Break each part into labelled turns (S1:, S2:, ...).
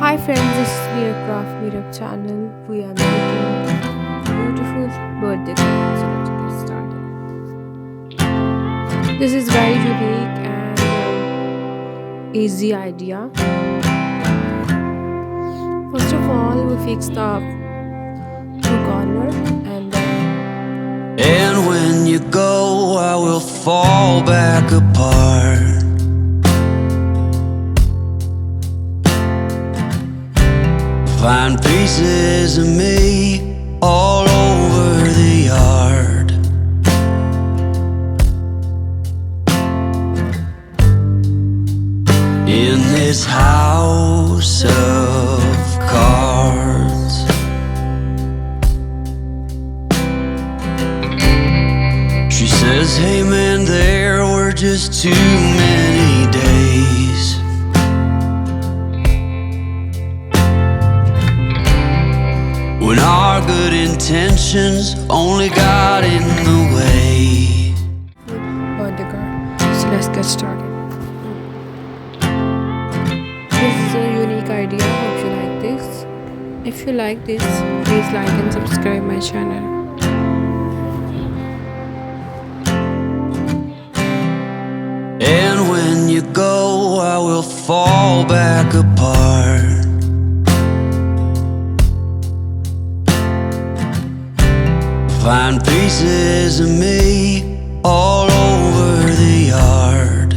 S1: Hi friends, this is Meerub channel. We are making beautiful birthday cake. So let's get started. This is very unique and easy idea. First of all, we fix the two corner and then
S2: And when you go, I will fall back apart. Find pieces of me all over the yard. In this house of cards, she says, hey man, there were just too many days. When our good intentions only got in the way.
S1: birthday card. So let's get started. This is a unique idea. Hope you like this. If you like this, please like and subscribe my channel.
S2: And when you go, I will fall back apart. Find pieces of me all over the yard.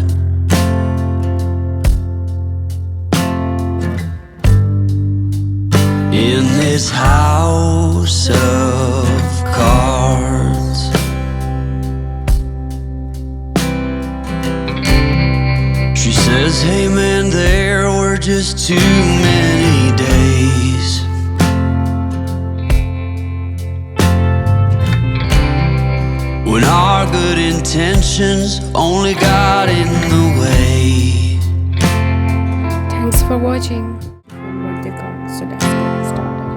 S2: In this house of cards, she says, hey man, there were just too many days. When our good intentions only got in the way.
S1: Thanks for watching. Birthday card. So let's get started.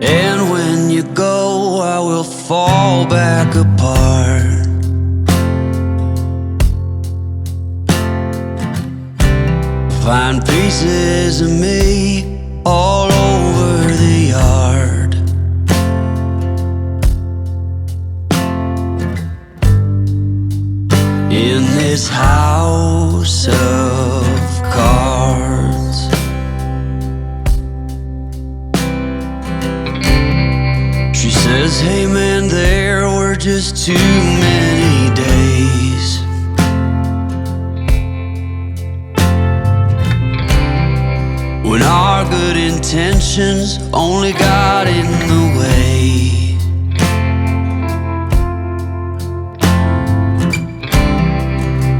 S2: And when you go, I will fall back apart. Find pieces of me all over the yard. In this house of cards, she says, hey man, there were just too many days. When our good intentions only got in the way.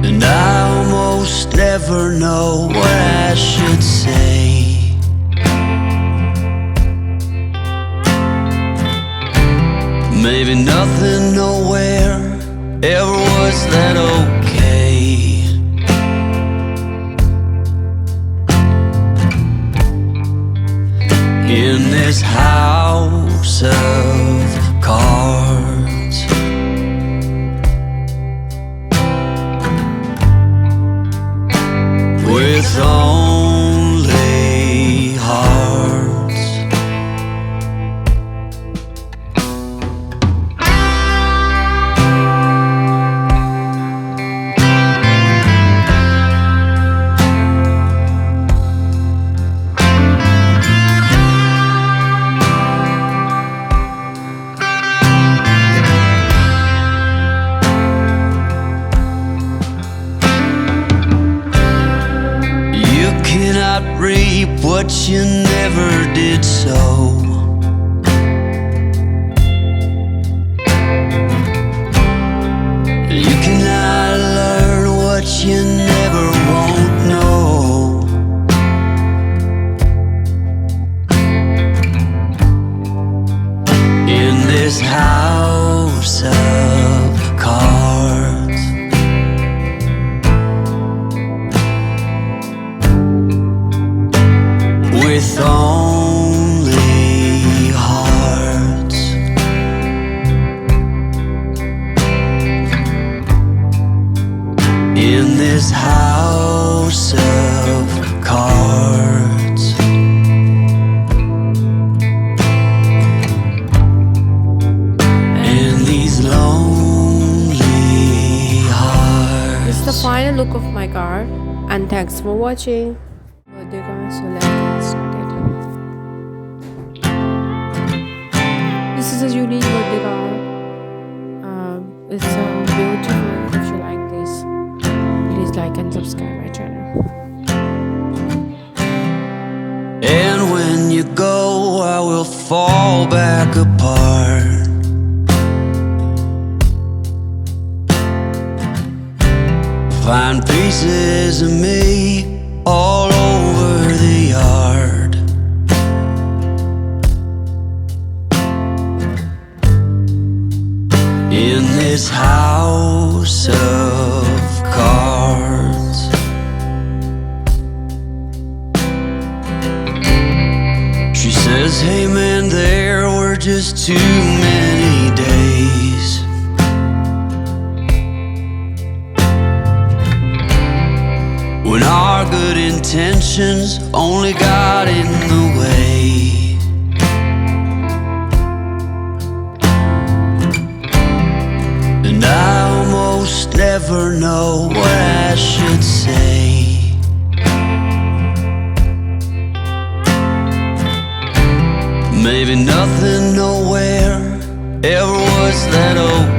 S2: And I almost never know what I should say. Maybe nothing, nowhere ever was that okay. In this house of cards, with only hearts. Reap what you never did sow. You cannot learn what you never won't know. In this house of cards, with only this house of cards. And these lonely hearts.
S1: This is the final look of my car, and thanks for watching. Birthday car, so let's get started. This is a unique birthday car. It's beautiful. If you like this, please like and subscribe my channel.
S2: And when you go, I will fall back apart. Find pieces of me all over the yard. In this house of cards. She says, hey man, there were just too many days. When our good intentions only got in the way. And I almost never know what I should say. Maybe nothing nowhere ever was that old.